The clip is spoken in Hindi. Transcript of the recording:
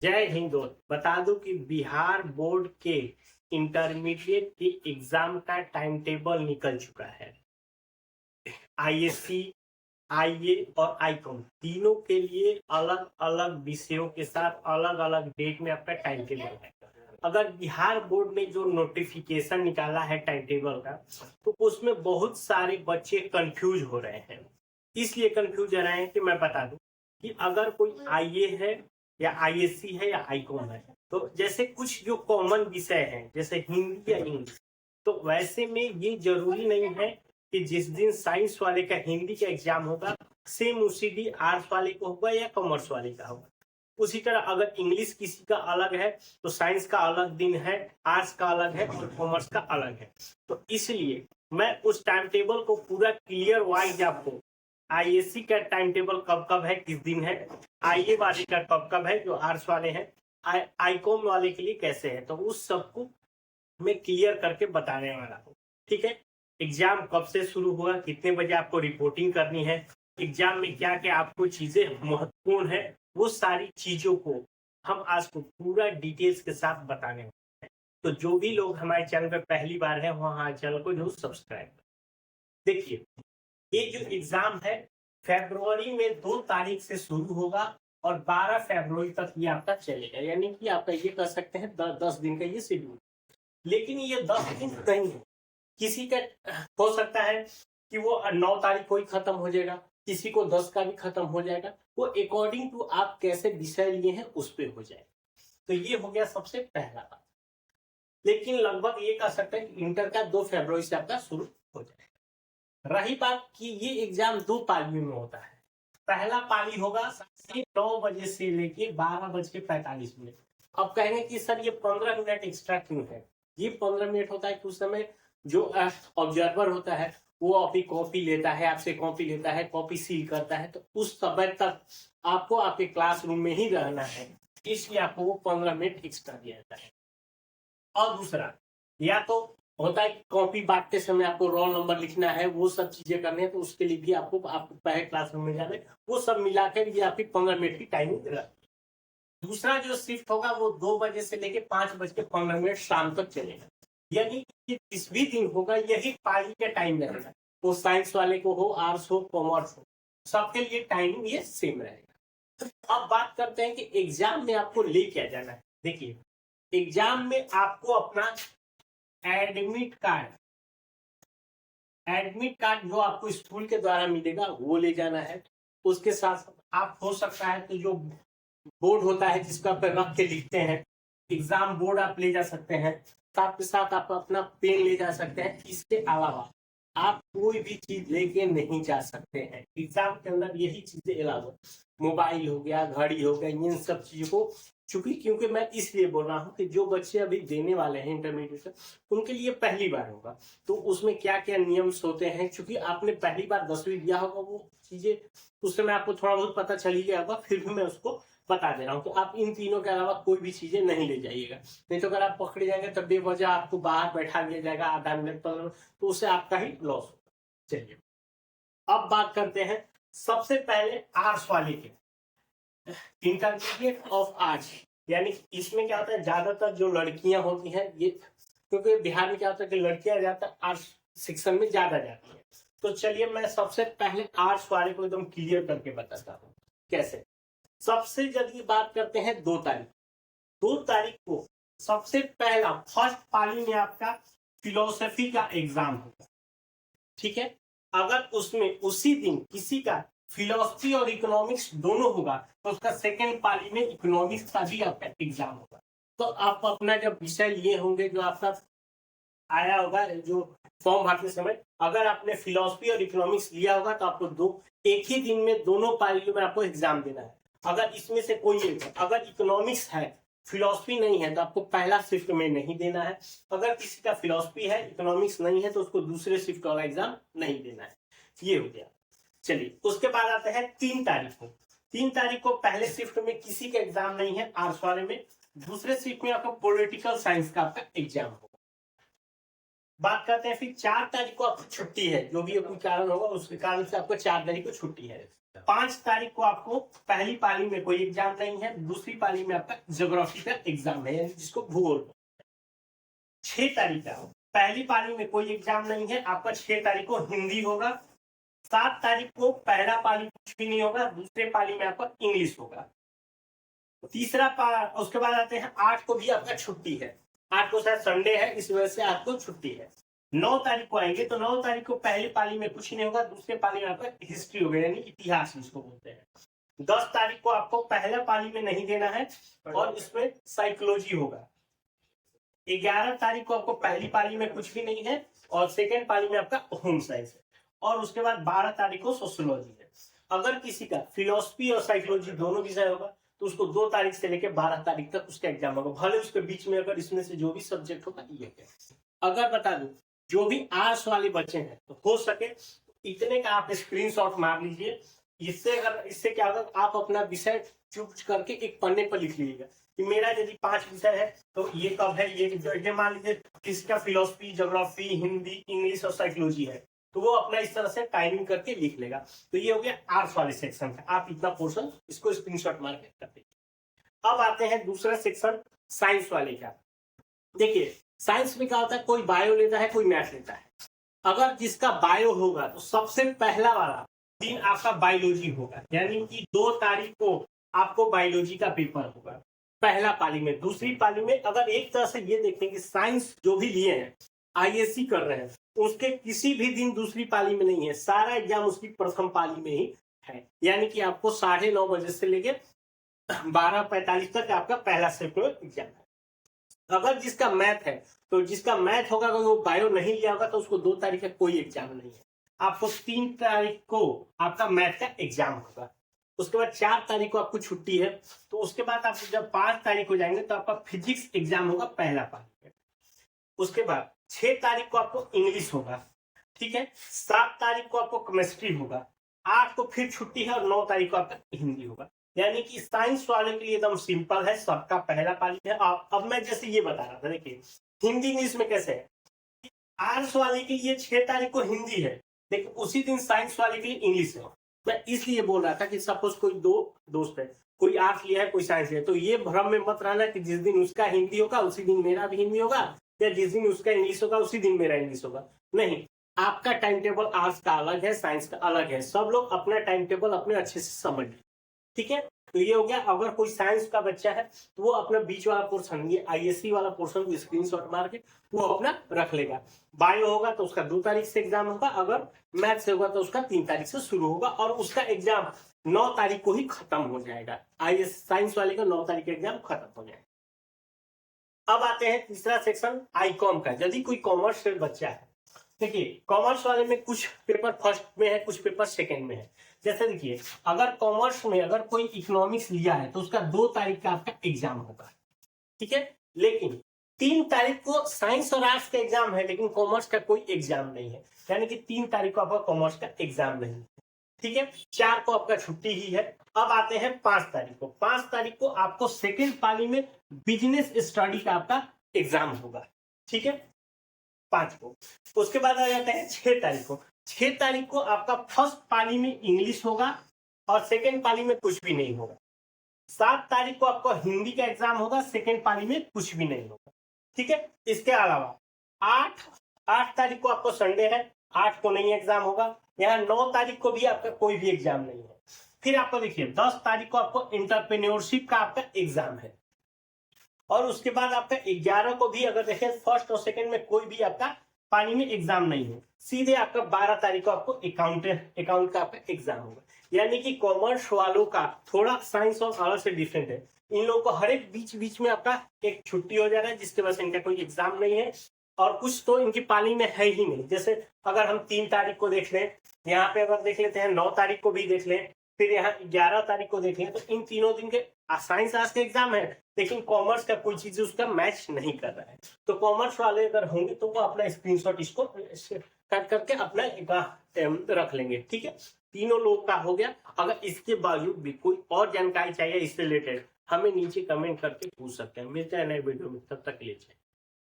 जय हिंद दोस्त। बता दूं कि बिहार बोर्ड के इंटरमीडिएट के एग्जाम का टाइम टेबल निकल चुका है। आईएससी, आईए और आईकॉम तीनों के लिए अलग अलग विषयों के साथ अलग अलग डेट में आपका टाइम टेबल है। अगर बिहार बोर्ड ने जो नोटिफिकेशन निकाला है टाइम टेबल का, तो उसमें बहुत सारे बच्चे कंफ्यूज हो रहे हैं। इसलिए कंफ्यूज हो रहे हैं कि मैं बता दूं कि अगर कोई आईए है या आईएससी है या आईकॉम है, तो जैसे कुछ जो कॉमन विषय हैं जैसे हिंदी या इंग्लिश, तो वैसे में ये जरूरी नहीं है कि जिस दिन साइंस वाले का हिंदी का एग्जाम होगा सेम उसी दिन आर्ट्स वाले को होगा या कॉमर्स वाले का होगा। उसी तरह अगर इंग्लिश किसी का अलग है तो साइंस का अलग दिन है, आर्ट्स का अलग है और कॉमर्स का अलग है। तो इसलिए मैं उस टाइम टेबल को पूरा क्लियर वाइज आपको, आईएससी का टाइम टेबल कब कब है, किस दिन है, आईए वाले का कब कब है जो आर्ट्स वाले हैं, आईकॉम वाले के लिए कैसे है, तो उस सबको मैं क्लियर करके बताने वाला हूँ। ठीक है। एग्जाम कब से शुरू होगा, कितने बजे आपको रिपोर्टिंग करनी है, एग्जाम में क्या क्या आपको चीजें महत्वपूर्ण है, वो सारी चीजों को हम आज को पूरा डिटेल्स के साथ बताने वाले हैं। तो जो भी लोग हमारे चैनल पर पहली बार है वो हमारे चैनल को जरूर सब्सक्राइब करें। देखिए, ये जो एग्जाम है फरवरी में 2 तारीख से शुरू होगा और 12 फरवरी तक ये आपका चलेगा, यानी कि आपका ये कह सकते हैं 10 दिन का ये शेड्यूल। लेकिन ये 10 दिन नहीं है, किसी का हो सकता है कि वो 9 तारीख को ही खत्म हो जाएगा, किसी को 10 का भी खत्म हो जाएगा, वो अकॉर्डिंग टू आप कैसे विषय लिए हैं उस पर हो जाएगा। तो ये हो गया सबसे पहला बात। लेकिन लगभग ये कह सकते हैं कि इंटर का 2 फरवरी से आपका शुरू हो जाएगा। रही बात कि ये एग्जाम 2 पालियों में होता है। पहला पाली होगा 9 बजे से लेके 12:45। अब कहेंगे कि सर ये 15 मिनट एक्स्ट्रा क्यों है? ये 15 मिनट होता है कि उस समय जो ऑब्जर्वर होता है वो आपकी कॉपी लेता है, आपसे कॉपी लेता है, कॉपी सील करता है, तो उस समय तक आपको आपके क्लासरूम में ही रहना है, इसलिए आपको वो 15 मिनट एक्स्ट्रा दिया जाता है। और दूसरा, या तो होता है कि कॉपी बांटते समय आपको रोल नंबर लिखना है, वो सब चीजें करनी है, तो उसके लिए भी आपको पहले क्लासरूम में जाना है, वो सब मिलाकर ये आपकी 15 मिनट की टाइमिंग रहती है। दूसरा जो शिफ्ट होगा वो 2 बजे से लेके 5:15 शाम तक चलेगा, यानी कि जिस भी दिन होगा यही पाली का टाइम रहेगा, वो साइंस वाले को हो, आर्ट्स हो, कॉमर्स हो, सबके लिए टाइमिंग ये सेम रहेगा। अब बात करते हैं कि एग्जाम में आपको ले क्या जाना है। देखिए, एग्जाम में आपको अपना एडमिट कार्ड जो आपको स्कूल के द्वारा मिलेगा वो ले जाना है। उसके साथ आप हो सकता है तो जो बोर्ड होता है जिसका आप रख के लिखते हैं, एग्जाम बोर्ड आप ले जा सकते हैं, साथ के साथ आप अपना पेन ले जा सकते हैं। इसके अलावा आप कोई भी चीज लेके नहीं जा सकते हैं एग्जाम के अंदर, यही चीजें अलावा मोबाइल हो गया, घड़ी हो गया, इन सब चीजों को क्योंकि मैं इसलिए बोल रहा हूँ कि जो बच्चे अभी देने वाले हैं इंटरमीडिएट उनके लिए पहली बार होगा, तो उसमें क्या क्या नियम्स होते हैं, क्योंकि आपने पहली बार 10वीं दिया होगा वो चीजें उस समय आपको थोड़ा बहुत पता चल ही गया होगा, फिर भी मैं उसको बता दे रहा हूँ। तो आप इन तीनों के अलावा कोई भी चीजें नहीं ले जाइएगा, नहीं तो अगर आप पकड़े जाएंगे तब बेवजह आपको बाहर बैठा दिया जाएगा आधा मिनट पर, तो उससे आपका ही लॉस होगा। चलिए, अब बात करते हैं सबसे पहले आर्ट्स वाले के, इंटरमीडिएट ऑफ आर्ट्स। यानी इसमें क्या होता है, ज्यादातर जो लड़कियां होती हैं, ये क्योंकि बिहार में क्या होता है कि लड़कियां ज्यादा आर्ट्स सेक्शन में ज्यादा जाती है, तो चलिए मैं सबसे पहले आर्ट्स वाले को एकदम क्लियर करके बताता हूँ कैसे। सबसे जल्दी बात करते हैं 2 तारीख। 2 तारीख को सबसे पहला फर्स्ट पाली में आपका फिलोसफी का एग्जाम होगा। ठीक है। अगर उसमें उसी दिन किसी का फिलोसफी और इकोनॉमिक्स दोनों होगा तो उसका सेकेंड पाली में इकोनॉमिक्स का भी आपका एग्जाम होगा। तो आप अपना जब विषय लिए होंगे जो आपका आया होगा जो फॉर्म भरते समय, अगर आपने फिलोसफी और इकोनॉमिक्स लिया होगा तो आपको एक ही दिन में दोनों पालियों में आपको एग्जाम देना है। अगर इसमें से कोई एक है, अगर इकोनॉमिक्स है फिलोसफी नहीं है, तो आपको पहला शिफ्ट में नहीं देना है। अगर किसी का फिलोसफी है इकोनॉमिक्स नहीं है तो उसको दूसरे शिफ्ट वाला एग्जाम नहीं देना है। ये हो गया। चलिए, उसके बाद आते हैं 3 तारीख को। 3 तारीख को पहले शिफ्ट में किसी का एग्जाम नहीं है आर्ट्स वाले में, दूसरे शिफ्ट में आपको पॉलिटिकल साइंस का आपका एग्जाम होगा। बात करते हैं फिर 4 तारीख को आपकी छुट्टी है, जो भी कोई कारण होगा उसके कारण से आपको 4 तारीख को छुट्टी है। 5 तारीख को आपको पहली पाली में कोई एग्जाम नहीं है, दूसरी पाली में आपका ज्योग्राफी का एग्जाम है जिसको भूगोल। 6 तारीख का पहली पाली में कोई एग्जाम नहीं है आपका, 6 तारीख को हिंदी होगा। 7 तारीख को पहला पाली कुछ भी नहीं होगा, दूसरे पाली में आपका इंग्लिश होगा। उसके बाद आते हैं 8 को भी आपका छुट्टी है, 8 को शायद संडे है इस वजह से आपको छुट्टी है। 9 तारीख को आएंगे तो 9 तारीख को पहली पाली में कुछ नहीं होगा, दूसरे पाली में आपका हिस्ट्री होगा यानी इतिहास जिसको बोलते हैं। 10 तारीख को आपको पहला पाली में नहीं देना है और इसमें साइकोलॉजी होगा। 11 तारीख को आपको पहली पाली में कुछ भी नहीं है और सेकेंड पाली में आपका होम साइंस है। और उसके बाद 12 तारीख को सोशियोलॉजी है। अगर किसी का फिलोसफी और साइकोलॉजी दोनों विषय होगा तो उसको 2 तारीख से लेकर 12 तारीख तक उसका एग्जाम होगा, भले उसके बीच में अगर इसमें से जो भी सब्जेक्ट होगा ये है। अगर बता दूं जो भी आर्ट्स वाले बच्चे हैं तो हो सके तो इतने का आप स्क्रीनशॉट मार लीजिए। इससे क्या होगा, आप अपना विषय चूज करके एक पन्ने पर लिख लीजिएगा कि मेरा यदि 5 विषय है तो ये कब है, ये मान लीजिए किसका फिलोसफी, ज्योग्राफी, हिंदी, इंग्लिश और साइकोलॉजी है तो वो अपना इस तरह से टाइमिंग करके लिख लेगा। तो ये हो गया आर्ट्स वाले सेक्शन का, आप इतना पोर्शन इसको स्क्रीनशॉट मार के कर दीजिए। अब आते हैं दूसरा सेक्शन साइंस वाले का। देखिए साइंस में क्या होता है, कोई बायो लेता है कोई मैथ लेता है। अगर जिसका बायो होगा तो सबसे पहला वाला दिन आपका बायोलॉजी होगा, यानी कि 2 तारीख को आपको बायोलॉजी का पेपर होगा पहला पाली में। दूसरी पाली में अगर एक तरह से ये देखते हैं कि साइंस जो भी लिए हैं आईएससी कर रहे हैं उसके किसी भी दिन दूसरी पाली में नहीं है, सारा एग्जाम उसकी प्रथम पाली में ही है। यानी कि आपको 9:30 बजे से लेके 12:45 तक आपका पहला सेक्टर एग्जाम है। अगर जिसका मैथ है तो जिसका मैथ होगा अगर वो बायो नहीं लिया होगा तो उसको 2 तारीख का कोई एग्जाम नहीं है, आपको 3 तारीख को आपका मैथ का एग्जाम होगा। उसके बाद 4 तारीख को आपको छुट्टी है। तो उसके बाद आप जब 5 तारीख हो जाएंगे तो आपका फिजिक्स एग्जाम होगा पहला पाली में। उसके बाद 6 तारीख को आपको इंग्लिश होगा, ठीक है। 7 तारीख को आपको केमिस्ट्री होगा, 8 को फिर छुट्टी है और 9 तारीख को आपका हिंदी होगा। यानी कि साइंस वाले के लिए एकदम सिंपल है, सबका पहला पाली है। अब मैं जैसे ये बता रहा था, देखिए हिंदी इंग्लिश में कैसे है, आर्ट्स वाले के लिए 6 तारीख को हिंदी है लेकिन उसी दिन साइंस वाले के लिए इंग्लिश है। मैं इसलिए बोल रहा था कि सपोज कोई 2 दोस्त है, कोई आर्ट्स लिया है कोई साइंस लिया है, तो ये भ्रम में मत रहना कि जिस दिन उसका हिंदी होगा उसी दिन मेरा भी हिंदी होगा या जिस दिन उसका इंग्लिश होगा उसी दिन मेरा इंग्लिश होगा। नहीं, आपका टाइम टेबल आर्ट्स का अलग है, साइंस का अलग है। सब लोग अपना टाइम टेबल अपने अच्छे से समझ लें, ठीक है। तो ये हो गया। अगर कोई साइंस का बच्चा है तो वो अपना बीच वाला पोर्शन, ये आईएससी वाला पोर्शन को स्क्रीनशॉट मार के वो अपना रख लेगा। बायो होगा तो उसका 2 तारीख से एग्जाम होगा, अगर मैथ से होगा तो उसका 3 तारीख से शुरू होगा और उसका एग्जाम 9 तारीख को ही खत्म हो जाएगा। आईएस साइंस वाले का 9 तारीख का एग्जाम खत्म हो जाएगा। अब आते हैं तीसरा सेक्शन आईकॉम का। यदि कोई कॉमर्स से बच्चा है, देखिए कॉमर्स वाले में कुछ पेपर फर्स्ट में है कुछ पेपर सेकंड में है। जैसे देखिए अगर कॉमर्स में अगर कोई इकोनॉमिक्स लिया है तो उसका 2 तारीख का आपका एग्जाम होगा, ठीक है। लेकिन 3 तारीख को साइंस और आर्ट्स का एग्जाम है लेकिन कॉमर्स का कोई एग्जाम नहीं है, यानी कि 3 तारीख को आपका कॉमर्स का एग्जाम नहीं है, ठीक है। 4 को आपका छुट्टी ही है। अब आते हैं 5 तारीख को। 5 तारीख को आपको सेकेंड पाली में बिजनेस स्टडी का आपका एग्जाम होगा, ठीक है, 5 को। उसके बाद आ जाते हैं 6 तारीख को। 6 तारीख को आपका फर्स्ट पाली में इंग्लिश होगा और सेकेंड पाली में कुछ भी नहीं होगा। 7 तारीख को आपको हिंदी का एग्जाम होगा, सेकेंड पाली में कुछ भी नहीं होगा, ठीक है। इसके अलावा 8 तारीख को आपको संडे है, 8 को नहीं एग्जाम होगा। यहाँ 9 तारीख को भी आपका कोई भी एग्जाम नहीं है। फिर आपको देखिए 10 तारीख को आपको एंटरप्रेन्योरशिप का आपका एग्जाम है और उसके बाद आपका 11 को भी अगर देखें फर्स्ट और सेकंड में कोई भी आपका पाली में एग्जाम नहीं है। सीधे आपका 12 तारीख को आपको अकाउंट का आपका एग्जाम होगा। यानी कि कॉमर्स वालों का थोड़ा साइंस और आर्ट्स से डिफरेंट है। इन लोगों को हर एक बीच में आपका एक छुट्टी हो जा रहा है जिसके वजह से इनका कोई एग्जाम नहीं है और कुछ तो इनकी पाली में है ही नहीं। जैसे अगर हम 3 तारीख को देख लें, यहाँ पे अगर देख लेते हैं 9 तारीख को भी देख लें, फिर यहाँ 11 तारीख को देख लें, तो इन तीनों दिन के साइंस आर्ट्स के एग्जाम है लेकिन कॉमर्स का कोई चीज उसका मैच नहीं कर रहा है। तो कॉमर्स वाले अगर होंगे तो वो अपना स्क्रीनशॉट इसको कट करके अपना रख लेंगे, ठीक है। तीनों लोग का हो गया। अगर इसके बावजूद भी कोई और जानकारी चाहिए इससे रिलेटेड हमें नीचे कमेंट करके पूछ सकते हैं। मिलते हैं नए वीडियो में, तब तक के लिए।